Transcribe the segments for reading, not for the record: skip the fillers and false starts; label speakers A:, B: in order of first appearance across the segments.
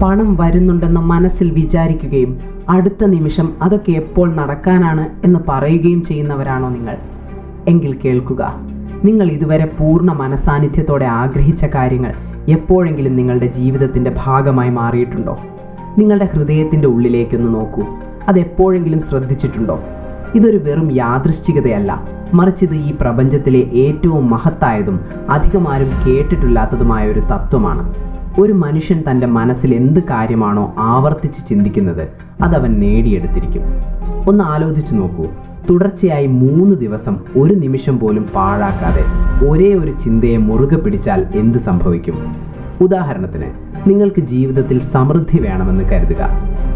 A: പണം വരുന്നുണ്ടെന്ന് മനസ്സിൽ വിചാരിക്കുകയും അടുത്ത നിമിഷം അതൊക്കെ എപ്പോൾ നടക്കാനാണ് എന്ന് പറയുകയും ചെയ്യുന്നവരാണോ നിങ്ങൾ? എങ്കിൽ കേൾക്കുക, നിങ്ങൾ ഇതുവരെ പൂർണ്ണ മനസാന്നിധ്യത്തോടെ ആഗ്രഹിച്ച കാര്യങ്ങൾ എപ്പോഴെങ്കിലും നിങ്ങളുടെ ജീവിതത്തിൻ്റെ ഭാഗമായി മാറിയിട്ടുണ്ടോ? നിങ്ങളുടെ ഹൃദയത്തിൻ്റെ ഉള്ളിലേക്കൊന്ന് നോക്കൂ. അതെപ്പോഴെങ്കിലും ശ്രദ്ധിച്ചിട്ടുണ്ടോ? ഇതൊരു വെറും യാദൃശ്ചികതയല്ല, മറിച്ച് ഇത് ഈ പ്രപഞ്ചത്തിലെ ഏറ്റവും മഹത്തായതും അധികമാരും കേട്ടിട്ടില്ലാത്തതുമായ ഒരു തത്വമാണ്. ഒരു മനുഷ്യൻ തൻ്റെ മനസ്സിൽ എന്ത് കാര്യമാണോ ആവർത്തിച്ച് ചിന്തിക്കുന്നത് അതവൻ നേടിയെടുത്തിരിക്കും. ഒന്ന് ആലോചിച്ച് നോക്കൂ. തുടർച്ചയായി 3 ദിവസം ഒരു നിമിഷം പോലും പാഴാക്കാതെ ഒരേ ഒരു ചിന്തയെ മുറുകെ പിടിച്ചാൽ എന്ത് സംഭവിക്കും? ഉദാഹരണത്തിന്, നിങ്ങൾക്ക് ജീവിതത്തിൽ സമൃദ്ധി വേണമെന്ന് കരുതുക.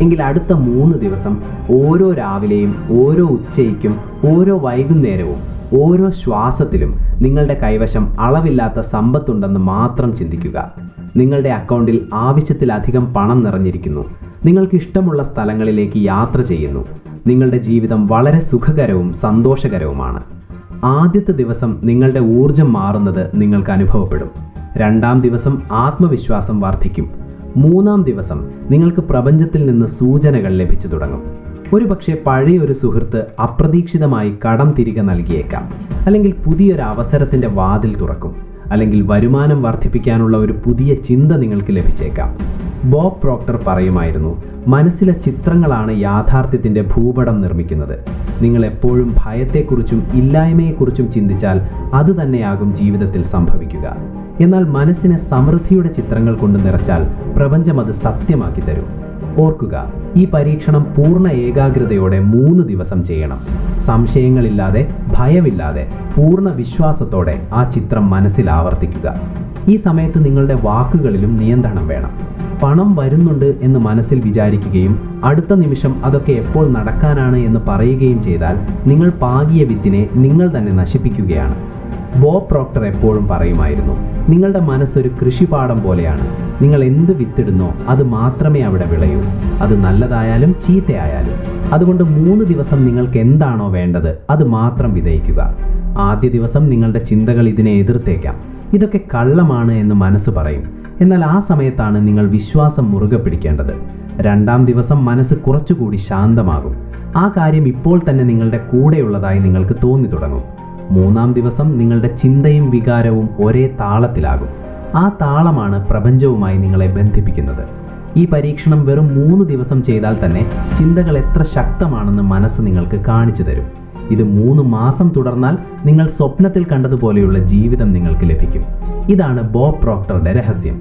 A: എങ്കിൽ അടുത്ത 3 ദിവസം ഓരോ രാവിലെയും ഓരോ ഉച്ചയ്ക്കും ഓരോ വൈകുന്നേരവും ഓരോ ശ്വാസത്തിലും നിങ്ങളുടെ കൈവശം അളവില്ലാത്ത സമ്പത്തുണ്ടെന്ന് മാത്രം ചിന്തിക്കുക. നിങ്ങളുടെ അക്കൗണ്ടിൽ ആവശ്യത്തിലധികം പണം നിറഞ്ഞിരിക്കുന്നു. നിങ്ങൾക്ക് ഇഷ്ടമുള്ള സ്ഥലങ്ങളിലേക്ക് യാത്ര ചെയ്യുന്നു. നിങ്ങളുടെ ജീവിതം വളരെ സുഖകരവും സന്തോഷകരവുമാണ്. ആദ്യത്തെ ദിവസം നിങ്ങളുടെ ഊർജം മാറുന്നത് നിങ്ങൾക്ക് അനുഭവപ്പെടും. 2-ാം ദിവസം ആത്മവിശ്വാസം വർദ്ധിക്കും. 3-ാം ദിവസം നിങ്ങൾക്ക് പ്രപഞ്ചത്തിൽ നിന്ന് സൂചനകൾ ലഭിച്ചു തുടങ്ങും. ഒരുപക്ഷെ പഴയൊരു സുഹൃത്ത് അപ്രതീക്ഷിതമായി കടം തിരികെ നൽകിയേക്കാം, അല്ലെങ്കിൽ പുതിയൊരു അവസരത്തിൻ്റെ വാതിൽ തുറക്കും, അല്ലെങ്കിൽ വരുമാനം വർദ്ധിപ്പിക്കാനുള്ള ഒരു പുതിയ ചിന്ത നിങ്ങൾക്ക് ലഭിച്ചേക്കാം. ബോബ് പ്രോക്ടർ പറയുമായിരുന്നു, മനസ്സിലെ ചിത്രങ്ങളാണ് യാഥാർത്ഥ്യത്തിൻ്റെ ഭൂപടം നിർമ്മിക്കുന്നത്. നിങ്ങൾ എപ്പോഴും ഭയത്തെക്കുറിച്ചും ഇല്ലായ്മയെക്കുറിച്ചും ചിന്തിച്ചാൽ അത് തന്നെയാകും ജീവിതത്തിൽ സംഭവിക്കുക. എന്നാൽ മനസ്സിനെ സമൃദ്ധിയുടെ ചിത്രങ്ങൾ കൊണ്ട് നിറച്ചാൽ പ്രപഞ്ചം അത് സത്യമാക്കി തരും. ഓർക്കുക, ഈ പരീക്ഷണം പൂർണ്ണ ഏകാഗ്രതയോടെ 3 ദിവസം ചെയ്യണം. സംശയങ്ങളില്ലാതെ, ഭയമില്ലാതെ, പൂർണ്ണ വിശ്വാസത്തോടെ ആ ചിത്രം മനസ്സിൽ ആവർത്തിക്കുക. ഈ സമയത്ത് നിങ്ങളുടെ വാക്കുകളിലും നിയന്ത്രണം വേണം. പണം വരുന്നുണ്ട് എന്ന് മനസ്സിൽ വിചാരിക്കുകയും അടുത്ത നിമിഷം അതൊക്കെ എപ്പോൾ നടക്കാനാണ് എന്ന് പറയുകയും ചെയ്താൽ നിങ്ങൾ പാകിയ വിത്തിനെ നിങ്ങൾ തന്നെ നശിപ്പിക്കുകയാണ്. ബോബ് പ്രോക്ടർ എപ്പോഴും പറയുമായിരുന്നു, നിങ്ങളുടെ മനസ്സൊരു കൃഷിപാടം പോലെയാണ്. നിങ്ങൾ എന്ത് വിത്തിടുന്നോ അത് മാത്രമേ അവിടെ വിളയൂ, അത് നല്ലതായാലും ചീത്തയായാലും. അതുകൊണ്ട് 3 ദിവസം നിങ്ങൾക്ക് എന്താണോ വേണ്ടത് അത് മാത്രം വിതയ്ക്കുക. ആദ്യ ദിവസം നിങ്ങളുടെ ചിന്തകൾ ഇതിനെ എതിർത്തേക്കാം, ഇതൊക്കെ കള്ളമാണ് എന്ന് മനസ്സ് പറയും. എന്നാൽ ആ സമയത്താണ് നിങ്ങൾ വിശ്വാസം മുറുകെ പിടിക്കേണ്ടത്. 2-ാം ദിവസം മനസ്സ് കുറച്ചുകൂടി ശാന്തമാകും. ആ കാര്യം ഇപ്പോൾ തന്നെ നിങ്ങളുടെ കൂടെയുള്ളതായി നിങ്ങൾക്ക് തോന്നി തുടങ്ങും. 3-ാം ദിവസം നിങ്ങളുടെ ചിന്തയും വികാരവും ഒരേ താളത്തിലാകും. ആ താളമാണ് പ്രപഞ്ചവുമായി നിങ്ങളെ ബന്ധിപ്പിക്കുന്നത്. ഈ പരീക്ഷണം വെറും 3 ദിവസം ചെയ്താൽ തന്നെ ചിന്തകൾ എത്ര ശക്തമാണെന്ന് മനസ്സ് നിങ്ങൾക്ക് കാണിച്ചു തരും. ഇത് 3 മാസം തുടർന്നാൽ നിങ്ങൾ സ്വപ്നത്തിൽ കണ്ടതുപോലെയുള്ള ജീവിതം നിങ്ങൾക്ക് ലഭിക്കും. ഇതാണ് ബോബ് പ്രോക്ടറുടെ രഹസ്യം.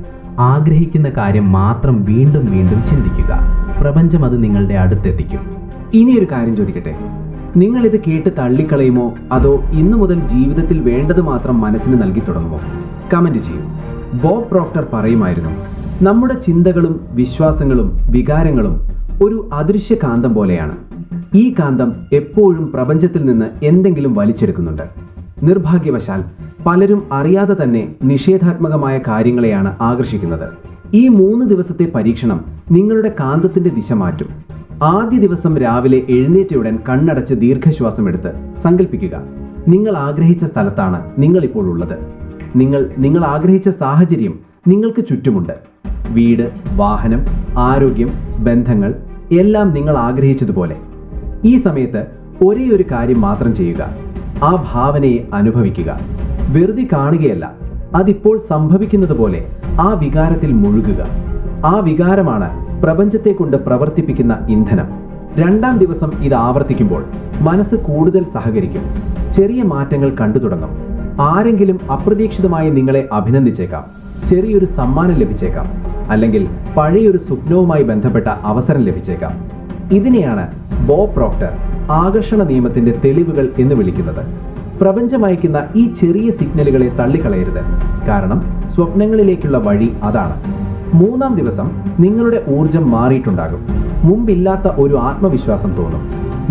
A: ആഗ്രഹിക്കുന്ന കാര്യം മാത്രം വീണ്ടും വീണ്ടും ചിന്തിക്കുക. പ്രപഞ്ചം അത് നിങ്ങളുടെ അടുത്തെത്തിക്കും.
B: ഇനിയൊരു കാര്യം ചോദിക്കട്ടെ, നിങ്ങളിത് കേട്ട് തള്ളിക്കളയുമോ അതോ ഇന്നു മുതൽ ജീവിതത്തിൽ വേണ്ടത് മാത്രം മനസ്സിന് നൽകി തുടങ്ങുമോ? കമൻറ്റ് ചെയ്യൂ. ബോബ് പ്രോക്ടർ പറയുമായിരുന്നു, നമ്മുടെ ചിന്തകളും വിശ്വാസങ്ങളും വികാരങ്ങളും ഒരു അദൃശ്യ കാന്തം പോലെയാണ്. ഈ കാന്തം എപ്പോഴും പ്രപഞ്ചത്തിൽ നിന്ന് എന്തെങ്കിലും വലിച്ചെടുക്കുന്നുണ്ട്. നിർഭാഗ്യവശാൽ പലരും അറിയാതെ തന്നെ നിഷേധാത്മകമായ കാര്യങ്ങളെയാണ് ആകർഷിക്കുന്നത്. ഈ 3 ദിവസത്തെ പരീക്ഷണം നിങ്ങളുടെ കാന്തത്തിന്റെ ദിശ മാറ്റും. ആദ്യ ദിവസം രാവിലെ എഴുന്നേറ്റയുടൻ കണ്ണടച്ച് ദീർഘശ്വാസം എടുത്ത് സങ്കല്പിക്കുക, നിങ്ങൾ ആഗ്രഹിച്ച സ്ഥലത്താണ് നിങ്ങളിപ്പോൾ ഉള്ളത്. നിങ്ങൾ ആഗ്രഹിച്ച സാഹചര്യം നിങ്ങൾക്ക് ചുറ്റുമുണ്ട്. വീട്, വാഹനം, ആരോഗ്യം, ബന്ധങ്ങൾ എല്ലാം നിങ്ങൾ ആഗ്രഹിച്ചതുപോലെ. ഈ സമയത്ത് ഒരേ ഒരു കാര്യം മാത്രം ചെയ്യുക, ആ ഭാവനയെ അനുഭവിക്കുക. വെറുതെ കാണുകയല്ല, അതിപ്പോൾ സംഭവിക്കുന്നത് പോലെ ആ വികാരത്തിൽ മുഴുകുക. ആ വികാരമാണ് പ്രപഞ്ചത്തെ കൊണ്ട് പ്രവർത്തിപ്പിക്കുന്ന ഇന്ധനം. 2-ാം ദിവസം ഇത് ആവർത്തിക്കുമ്പോൾ മനസ്സ് കൂടുതൽ സഹകരിക്കും. ചെറിയ മാറ്റങ്ങൾ കണ്ടു തുടങ്ങും. ആരെങ്കിലും അപ്രതീക്ഷിതമായി നിങ്ങളെ അഭിനന്ദിച്ചേക്കാം, ചെറിയൊരു സമ്മാനം ലഭിച്ചേക്കാം, അല്ലെങ്കിൽ പഴയൊരു സ്വപ്നവുമായി ബന്ധപ്പെട്ട അവസരം ലഭിച്ചേക്കാം. ഇതിനെയാണ് ബോബ് പ്രോക്ടർ ആകർഷണ നിയമത്തിന്റെ തെളിവുകൾ എന്ന് വിളിക്കുന്നത്. പ്രപഞ്ചം അയക്കുന്ന ഈ ചെറിയ സിഗ്നലുകളെ തള്ളിക്കളയരുത്, കാരണം സ്വപ്നങ്ങളിലേക്കുള്ള വഴി അതാണ്. 3-ാം ദിവസം നിങ്ങളുടെ ഊർജം മാറിയിട്ടുണ്ടാകും. മുമ്പില്ലാത്ത ഒരു ആത്മവിശ്വാസം തോന്നും.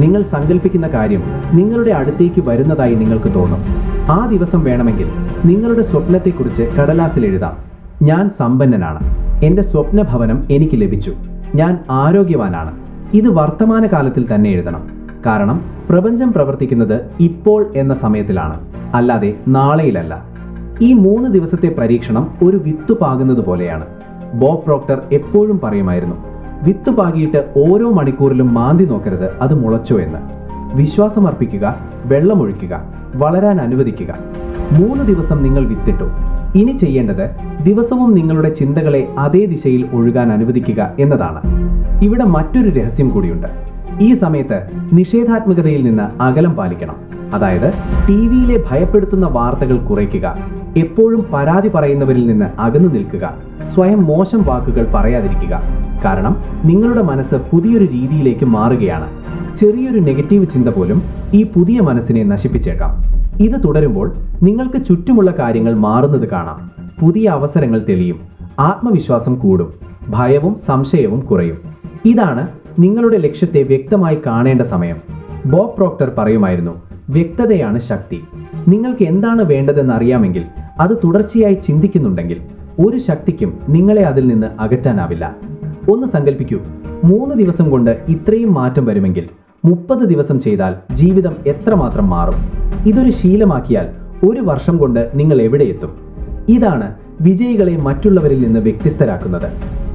B: നിങ്ങൾ സങ്കല്പിക്കുന്ന കാര്യം നിങ്ങളുടെ അടുത്തേക്ക് വരുന്നതായി നിങ്ങൾക്ക് തോന്നും. ആ ദിവസം വേണമെങ്കിൽ നിങ്ങളുടെ സ്വപ്നത്തെക്കുറിച്ച് കടലാസിൽ എഴുതാം. ഞാൻ സമ്പന്നനാണ്, എൻ്റെ സ്വപ്നഭവനം എനിക്ക് ലഭിച്ചു, ഞാൻ ആരോഗ്യവാനാണ്. ഇത് വർത്തമാനകാലത്തിൽ തന്നെ എഴുതണം. കാരണം പ്രപഞ്ചം പ്രവർത്തിക്കുന്നത് ഇപ്പോൾ എന്ന സമയത്തിലാണ്, അല്ലാതെ നാളെയിലല്ല. ഈ 3 ദിവസത്തെ പരീക്ഷണം ഒരു വിത്ത് പാകുന്നത് പോലെയാണ്. ബോബ് പ്രോക്ടർ എപ്പോഴും പറയുമായിരുന്നു, വിത്ത് പാകിയിട്ട് ഓരോ മണിക്കൂറിലും മാന്തി നോക്കരുത് അത് മുളച്ചോ എന്ന്. വിശ്വാസമർപ്പിക്കുക, വെള്ളമൊഴിക്കുക, വളരാൻ അനുവദിക്കുക. 3 ദിവസം നിങ്ങൾ വിത്തിട്ടു. ഇനി ചെയ്യേണ്ടത് ദിവസവും നിങ്ങളുടെ ചിന്തകളെ അതേ ദിശയിൽ ഒഴുകാൻ അനുവദിക്കുക എന്നതാണ്. ഇവിടെ മറ്റൊരു രഹസ്യം കൂടിയുണ്ട്. ഈ സമയത്ത് നിഷേധാത്മകതയിൽ നിന്ന് അകലം പാലിക്കണം. അതായത് ടിവിയിലെ ഭയപ്പെടുത്തുന്ന വാർത്തകൾ കുറയ്ക്കുക, എപ്പോഴും പരാതി പറയുന്നവരിൽ നിന്ന് അകന്നു നിൽക്കുക, സ്വയം മോശം വാക്കുകൾ പറയാതിരിക്കുക. കാരണം നിങ്ങളുടെ മനസ്സ് പുതിയൊരു രീതിയിലേക്ക് മാറുകയാണ്. ചെറിയൊരു നെഗറ്റീവ് ചിന്ത പോലും ഈ പുതിയ മനസ്സിനെ നശിപ്പിച്ചേക്കാം. ഇത് തുടരുമ്പോൾ നിങ്ങൾക്ക് ചുറ്റുമുള്ള കാര്യങ്ങൾ മാറുന്നത് കാണാം. പുതിയ അവസരങ്ങൾ തെളിയും, ആത്മവിശ്വാസം കൂടും, ഭയവും സംശയവും കുറയും. ഇതാണ് നിങ്ങളുടെ ലക്ഷ്യത്തെ വ്യക്തമായി കാണേണ്ട സമയം. ബോബ് പ്രോക്ടർ പറയുമായിരുന്നു, വ്യക്തതയാണ് ശക്തി. നിങ്ങൾക്ക് എന്താണ് വേണ്ടതെന്ന് അറിയാമെങ്കിൽ, അത് തുടർച്ചയായി ചിന്തിക്കുന്നുണ്ടെങ്കിൽ, ഒരു ശക്തിക്കും നിങ്ങളെ അതിൽ നിന്ന് അകറ്റാനാവില്ല. ഒന്ന് സങ്കല്പിക്കൂ, 3 ദിവസം കൊണ്ട് ഇത്രയും മാറ്റം വരുമെങ്കിൽ 30 ദിവസം ചെയ്താൽ ജീവിതം എത്രമാത്രം മാറും. ഇതൊരു ശീലമാക്കിയാൽ 1 വർഷം കൊണ്ട് നിങ്ങൾ എവിടെ എത്തും? ഇതാണ് വിജയികളെ മറ്റുള്ളവരിൽ നിന്ന് വ്യത്യസ്തരാക്കുന്നത്.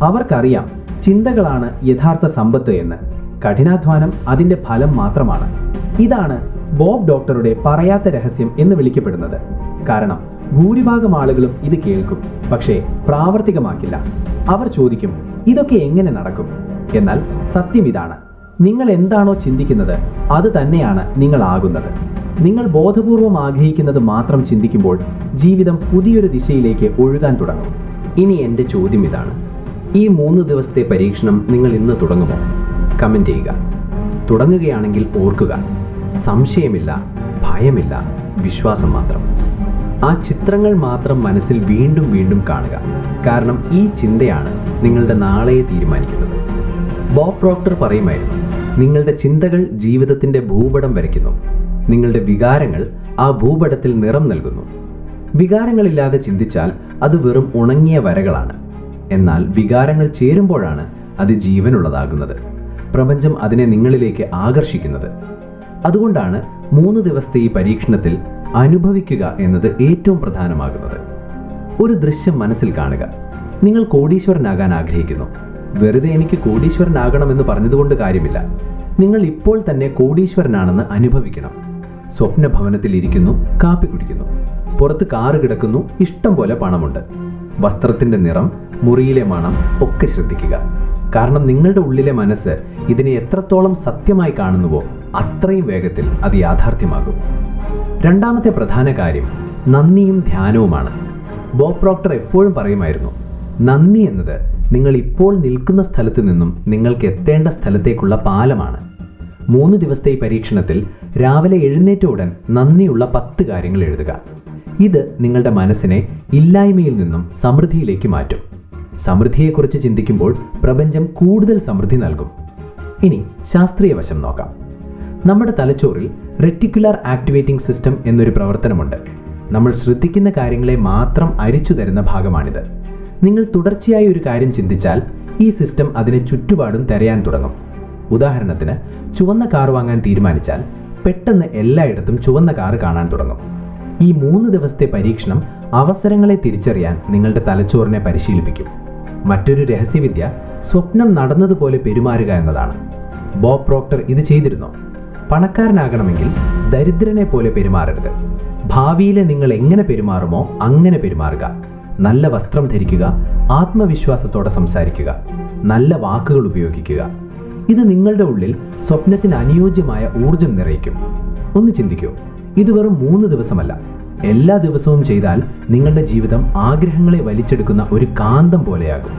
B: അവർക്കറിയാം ചിന്തകളാണ് യഥാർത്ഥ സമ്പത്ത് എന്ന്. കഠിനാധ്വാനം അതിൻ്റെ ഫലം മാത്രമാണ്. ഇതാണ് ബോബ് ഡോക്ടറുടെ പറയാത്ത രഹസ്യം എന്ന് വിളിക്കപ്പെടുന്നത്. കാരണം ഭൂരിഭാഗം ആളുകളും ഇത് കേൾക്കും, പക്ഷേ പ്രാവർത്തികമാക്കില്ല. അവർ ചോദിക്കും, ഇതൊക്കെ എങ്ങനെ നടക്കും? എന്നാൽ സത്യം ഇതാണ്, നിങ്ങൾ എന്താണോ ചിന്തിക്കുന്നത് അത് തന്നെയാണ് നിങ്ങളാകുന്നത്. നിങ്ങൾ ബോധപൂർവം ആഗ്രഹിക്കുന്നത് മാത്രം ചിന്തിക്കുമ്പോൾ ജീവിതം പുതിയൊരു ദിശയിലേക്ക് ഒഴുകാൻ തുടങ്ങും. ഇനി എൻ്റെ ചോദ്യം ഇതാണ്, ഈ 3 ദിവസത്തെ പരീക്ഷണം നിങ്ങൾ ഇന്ന് തുടങ്ങുമോ? കമൻറ്റ് ചെയ്യുക. തുടങ്ങുകയാണെങ്കിൽ ഓർക്കുക, സംശയമില്ല, ഭയമില്ല, വിശ്വാസം മാത്രം. ആ ചിത്രങ്ങൾ മാത്രം മനസ്സിൽ വീണ്ടും വീണ്ടും കാണുക. കാരണം ഈ ചിന്തയാണ് നിങ്ങളുടെ നാളെയെ തീരുമാനിക്കുന്നത്. ബോബ് പ്രോക്ടർ പറയുമായിരുന്നു, നിങ്ങളുടെ ചിന്തകൾ ജീവിതത്തിൻ്റെ ഭൂപടം വരയ്ക്കുന്നു. നിങ്ങളുടെ വികാരങ്ങൾ ആ ഭൂപടത്തിൽ നിറം നൽകുന്നു. വികാരങ്ങളില്ലാതെ ചിന്തിച്ചാൽ അത് വെറും ഉണങ്ങിയ വരകളാണ്. എന്നാൽ വികാരങ്ങൾ ചേരുമ്പോഴാണ് അത് ജീവനുള്ളതാകുന്നത്. പ്രപഞ്ചം അതിനെ നിങ്ങളിലേക്ക് ആകർഷിക്കുന്നത്. അതുകൊണ്ടാണ് 3 ദിവസത്തെ ഈ പരീക്ഷണത്തിൽ അനുഭവിക്കുക എന്നത് ഏറ്റവും പ്രധാനമാകുന്നത്. ഒരു ദൃശ്യം മനസ്സിൽ കാണുക. നിങ്ങൾ കോടീശ്വരനാകാൻ ആഗ്രഹിക്കുന്നു. വെറുതെ എനിക്ക് കോടീശ്വരനാകണമെന്ന് പറഞ്ഞതുകൊണ്ട് കാര്യമില്ല. നിങ്ങൾ ഇപ്പോൾ തന്നെ കോടീശ്വരനാണെന്ന് അനുഭവിക്കണം. സ്വപ്ന ഭവനത്തിൽ ഇരിക്കുന്നു, കാപ്പി കുടിക്കുന്നു, പുറത്ത് കാറ് കിടക്കുന്നു, ഇഷ്ടം പോലെ പണമുണ്ട്. വസ്ത്രത്തിൻ്റെ നിറം, മുറിയിലെ മണം ഒക്കെ ശ്രദ്ധിക്കുക. കാരണം നിങ്ങളുടെ ഉള്ളിലെ മനസ്സ് ഇതിനെ എത്രത്തോളം സത്യമായി കാണുന്നുവോ അത്രയും വേഗത്തിൽ അത് യാഥാർത്ഥ്യമാകും. രണ്ടാമത്തെ പ്രധാന കാര്യം നന്ദിയും ധ്യാനവുമാണ്. ബോബ് പ്രോക്ടർ എപ്പോഴും പറയുമായിരുന്നു, നന്ദി എന്നത് നിങ്ങൾ ഇപ്പോൾ നിൽക്കുന്ന സ്ഥലത്ത് നിന്നും നിങ്ങൾക്ക് എത്തേണ്ട സ്ഥലത്തേക്കുള്ള പാലമാണ്. 3 ദിവസത്തെ ഈ പരീക്ഷണത്തിൽ രാവിലെ എഴുന്നേറ്റ ഉടൻ നന്ദിയുള്ള 10 കാര്യങ്ങൾ എഴുതുക. ഇത് നിങ്ങളുടെ മനസ്സിനെ ഇല്ലായ്മയിൽ നിന്നും സമൃദ്ധിയിലേക്ക് മാറ്റും. സമൃദ്ധിയെക്കുറിച്ച് ചിന്തിക്കുമ്പോൾ പ്രപഞ്ചം കൂടുതൽ സമൃദ്ധി നൽകും. ഇനി ശാസ്ത്രീയ വശം നോക്കാം. നമ്മുടെ തലച്ചോറിൽ റെറ്റിക്കുലർ ആക്ടിവേറ്റിംഗ് സിസ്റ്റം എന്നൊരു പ്രവർത്തനമുണ്ട്. നമ്മൾ ശ്രദ്ധിക്കുന്ന കാര്യങ്ങളെ മാത്രം അരിച്ചു തരുന്ന ഭാഗമാണിത്. നിങ്ങൾ തുടർച്ചയായി ഒരു കാര്യം ചിന്തിച്ചാൽ ഈ സിസ്റ്റം അതിനെ ചുറ്റുപാടും തിരയാൻ തുടങ്ങും. ഉദാഹരണത്തിന്, ചുവന്ന കാർ വാങ്ങാൻ തീരുമാനിച്ചാൽ പെട്ടെന്ന് എല്ലായിടത്തും ചുവന്ന കാർ കാണാൻ തുടങ്ങും. ഈ 3 ദിവസത്തെ പരീക്ഷണം അവസരങ്ങളെ തിരിച്ചറിയാൻ നിങ്ങളുടെ തലച്ചോറിനെ പരിശീലിപ്പിക്കും. മറ്റൊരു രഹസ്യവിദ്യ സ്വപ്നം നടന്നതുപോലെ പെരുമാറുക എന്നതാണ്. ബോബ് പ്രോക്ടർ ഇത് ചെയ്തിരുന്നു. പണക്കാരനാകണമെങ്കിൽ ദരിദ്രനെ പോലെ പെരുമാറരുത്. ഭാവിയിലെ നിങ്ങൾ എങ്ങനെ പെരുമാറുമോ അങ്ങനെ പെരുമാറുക. നല്ല വസ്ത്രം ധരിക്കുക, ആത്മവിശ്വാസത്തോടെ സംസാരിക്കുക, നല്ല വാക്കുകൾ ഉപയോഗിക്കുക. ഇത് നിങ്ങളുടെ ഉള്ളിൽ സ്വപ്നത്തിന് അനുയോജ്യമായ ഊർജം നിറയ്ക്കും. ഒന്ന് ചിന്തിക്കൂ, ഇത് വെറും 3 ദിവസമല്ല, എല്ലാ ദിവസവും ചെയ്താൽ നിങ്ങളുടെ ജീവിതം ആഗ്രഹങ്ങളെ വലിച്ചെടുക്കുന്ന ഒരു കാന്തം പോലെയാകും.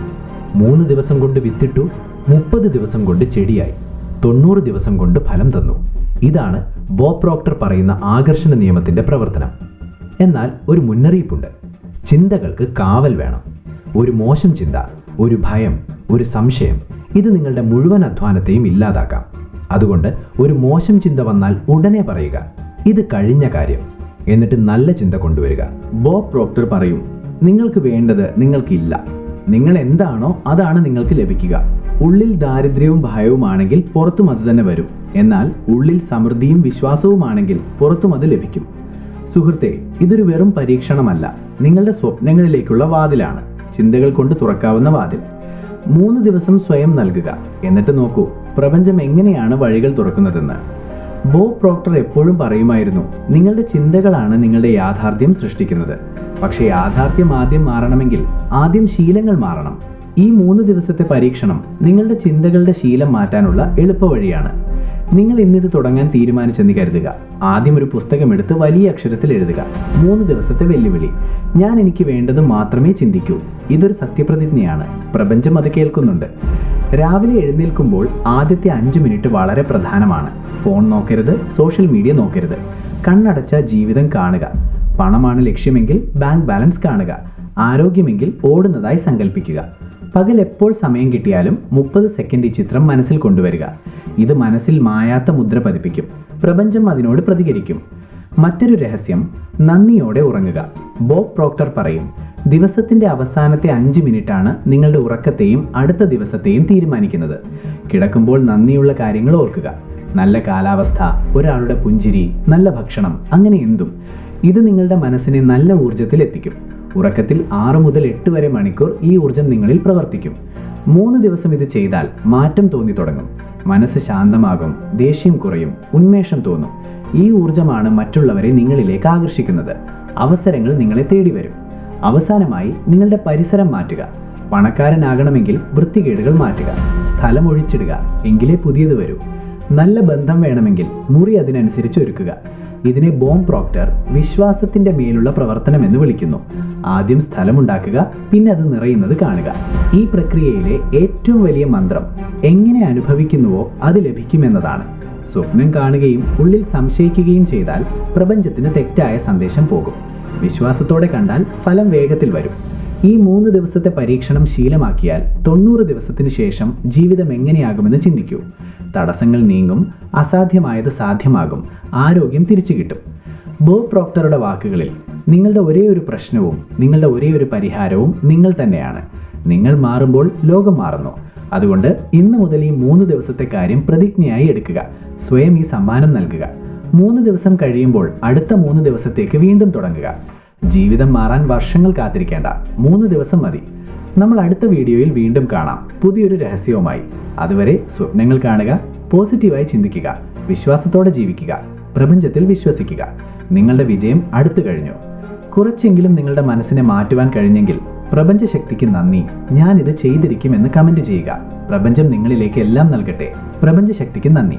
B: 3 ദിവസം കൊണ്ട് വിത്തിട്ടു, 30 ദിവസം കൊണ്ട് ചെടിയായി, 90 ദിവസം കൊണ്ട് ഫലം തന്നു. ഇതാണ് ബോബ് പ്രോക്ടർ പറയുന്ന ആകർഷണ നിയമത്തിൻ്റെ പ്രവർത്തനം. എന്നാൽ ഒരു മുന്നറിയിപ്പുണ്ട്, ചിന്തകൾക്ക് കാവൽ വേണം. ഒരു മോശം ചിന്ത, ഒരു ഭയം, ഒരു സംശയം, ഇത് നിങ്ങളുടെ മുഴുവൻ അധ്വാനത്തെയും ഇല്ലാതാക്കാം. അതുകൊണ്ട് ഒരു മോശം ചിന്ത വന്നാൽ ഉടനെ പറയുക, ഇത് കഴിഞ്ഞ കാര്യം, എന്നിട്ട് നല്ല ചിന്ത കൊണ്ടുവരിക. ബോബ് പ്രോക്ടർ പറയും, നിങ്ങൾക്ക് വേണ്ടത് നിങ്ങൾക്കില്ല. നിങ്ങൾ എന്താണോ അതാണ് നിങ്ങൾക്ക് ലഭിക്കുക. ഉള്ളിൽ ദാരിദ്ര്യവും ഭയവുമാണെങ്കിൽ പുറത്തും അത് തന്നെ വരും. എന്നാൽ ഉള്ളിൽ സമൃദ്ധിയും വിശ്വാസവുമാണെങ്കിൽ പുറത്തും അത് ലഭിക്കും. സുഹൃത്തെ, ഇതൊരു വെറും പരീക്ഷണമല്ല, നിങ്ങളുടെ സ്വപ്നങ്ങളിലേക്കുള്ള വാതിലാണ്. ചിന്തകൾ കൊണ്ട് തുറക്കാവുന്ന വാതിൽ. 3 ദിവസം സ്വയം നൽകുക. എന്നിട്ട് നോക്കൂ പ്രപഞ്ചം എങ്ങനെയാണ് വഴികൾ തുറക്കുന്നതെന്ന്. ബോബ് പ്രോക്ടർ എപ്പോഴും പറയുമായിരുന്നു, നിങ്ങളുടെ ചിന്തകളാണ് നിങ്ങളുടെ യാഥാർത്ഥ്യം സൃഷ്ടിക്കുന്നത്. പക്ഷേ യാഥാർത്ഥ്യം ആദ്യം മാറണമെങ്കിൽ ആദ്യം ശീലങ്ങൾ മാറണം. ഈ 3 ദിവസത്തെ പരീക്ഷണം നിങ്ങളുടെ ചിന്തകളുടെ ശീലം മാറ്റാനുള്ള എളുപ്പവഴിയാണ്. നിങ്ങൾ ഇന്നിത് തുടങ്ങാൻ തീരുമാനിച്ചെന്ന് കരുതുക. ആദ്യം ഒരു പുസ്തകം എടുത്ത് വലിയ അക്ഷരത്തിൽ എഴുതുക. 3 ദിവസത്തെ വെല്ലുവിളി. ഞാൻ എനിക്ക് വേണ്ടത് മാത്രമേ ചിന്തിക്കൂ. ഇതൊരു സത്യപ്രതിജ്ഞയാണ്. പ്രപഞ്ചം അത് കേൾക്കുന്നുണ്ട്. രാവിലെ എഴുന്നേൽക്കുമ്പോൾ ആദ്യത്തെ 5 മിനിറ്റ് വളരെ പ്രധാനമാണ്. ഫോൺ നോക്കരുത്, സോഷ്യൽ മീഡിയ നോക്കരുത്. കണ്ണടച്ച ജീവിതം കാണുക. പണമാണ് ലക്ഷ്യമെങ്കിൽ ബാങ്ക് ബാലൻസ് കാണുക. ആരോഗ്യമെങ്കിൽ ഓടുന്നതായി സങ്കല്പിക്കുക. പകൽ എപ്പോൾ സമയം കിട്ടിയാലും 30 സെക്കൻഡ് ഈ ചിത്രം മനസ്സിൽ കൊണ്ടുവരിക. ഇത് മനസ്സിൽ മായാത്ത മുദ്ര പതിപ്പിക്കും. പ്രപഞ്ചം അതിനോട് പ്രതികരിക്കും. മറ്റൊരു രഹസ്യം, നന്ദിയോടെ ഉറങ്ങുക. ബോബ് പ്രോക്ടർ പറയും, ദിവസത്തിൻ്റെ അവസാനത്തെ 5 മിനിറ്റാണ് നിങ്ങളുടെ ഉറക്കത്തെയും അടുത്ത ദിവസത്തെയും തീരുമാനിക്കുന്നത്. കിടക്കുമ്പോൾ നന്ദിയുള്ള കാര്യങ്ങൾ ഓർക്കുക. നല്ല കാലാവസ്ഥ, ഒരാളുടെ പുഞ്ചിരി, നല്ല ഭക്ഷണം, അങ്ങനെ എന്തും. ഇത് നിങ്ങളുടെ മനസ്സിനെ നല്ല ഊർജ്ജത്തിൽ എത്തിക്കും. ഉറക്കത്തിൽ 6 മുതൽ 8 വരെ മണിക്കൂർ ഈ ഊർജ്ജം നിങ്ങളിൽ പ്രവർത്തിക്കും. 3 ദിവസം ഇത് ചെയ്താൽ മാറ്റം തോന്നി തുടങ്ങും. മനസ്സ് ശാന്തമാകും, ദേഷ്യം കുറയും, ഉന്മേഷം തോന്നും. ഈ ഊർജ്ജമാണ് മറ്റുള്ളവരെ നിങ്ങളിലേക്ക് ആകർഷിക്കുന്നത്. അവസരങ്ങൾ നിങ്ങളെ തേടി വരും. അവസാനമായി നിങ്ങളുടെ പരിസരം മാറ്റുക. പണക്കാരനാകണമെങ്കിൽ വൃത്തികേടുകൾ മാറ്റുക. സ്ഥലം ഒഴിച്ചിടുക, എങ്കിലേ പുതിയത് വരൂ. നല്ല ബന്ധം വേണമെങ്കിൽ മുറി അതിനനുസരിച്ച് ഒരുക്കുക. ഇതിനെ ബോബ് പ്രോക്ടർ വിശ്വാസത്തിൻ്റെ മേലുള്ള പ്രവർത്തനം എന്ന് വിളിക്കുന്നു. ആദ്യം സ്ഥലമുണ്ടാക്കുക, പിന്നെ അത് നിറയുന്നത് കാണുക. ഈ പ്രക്രിയയിലെ ഏറ്റവും വലിയ മന്ത്രം എങ്ങനെ അനുഭവിക്കുന്നുവോ അത് ലഭിക്കുമെന്നതാണ്. സ്വപ്നം കാണുകയും ഉള്ളിൽ സംശയിക്കുകയും ചെയ്താൽ പ്രപഞ്ചത്തിന് തെറ്റായ സന്ദേശം പോകും. വിശ്വാസത്തോടെ കണ്ടാൽ ഫലം വേഗത്തിൽ വരും. ഈ 3 ദിവസത്തെ പരീക്ഷണം ശീലമാക്കിയാൽ 90 ദിവസത്തിന് ശേഷം ജീവിതം എങ്ങനെയാകുമെന്ന് ചിന്തിക്കൂ. തടസ്സങ്ങൾ നീങ്ങും, അസാധ്യമായത് സാധ്യമാകും, ആരോഗ്യം തിരിച്ചു കിട്ടും. ബോബ് പ്രോക്ടറുടെ വാക്കുകളിൽ, നിങ്ങളുടെ ഒരേ ഒരു പ്രശ്നവും നിങ്ങളുടെ ഒരേ ഒരു പരിഹാരവും നിങ്ങൾ തന്നെയാണ്. നിങ്ങൾ മാറുമ്പോൾ ലോകം മാറുന്നു. അതുകൊണ്ട് ഇന്ന് മുതൽ ഈ 3 ദിവസത്തെ കാര്യം പ്രതിജ്ഞയായി എടുക്കുക. സ്വയം ഈ സമ്മാനം നൽകുക. 3 ദിവസം കഴിയുമ്പോൾ അടുത്ത 3 ദിവസത്തേക്ക് വീണ്ടും തുടങ്ങുക. ജീവിതം മാറാൻ വർഷങ്ങൾ കാത്തിരിക്കേണ്ട, 3 ദിവസം മതി. നമ്മൾ അടുത്ത വീഡിയോയിൽ വീണ്ടും കാണാം, പുതിയൊരു രഹസ്യവുമായി. അതുവരെ സ്വപ്നങ്ങൾ കാണുക, പോസിറ്റീവായി ചിന്തിക്കുക, വിശ്വാസത്തോടെ ജീവിക്കുക, പ്രപഞ്ചത്തിൽ വിശ്വസിക്കുക. നിങ്ങളുടെ വിജയം അടുത്തു കഴിഞ്ഞു. കുറച്ചെങ്കിലും നിങ്ങളുടെ മനസ്സിനെ മാറ്റുവാൻ കഴിഞ്ഞെങ്കിൽ പ്രപഞ്ചശക്തിക്ക് നന്ദി. ഞാനിത് ചെയ്തിരിക്കുമെന്ന് കമൻറ്റ് ചെയ്യുക. പ്രപഞ്ചം നിങ്ങളിലേക്ക് എല്ലാം നൽകട്ടെ. പ്രപഞ്ചശക്തിക്ക് നന്ദി.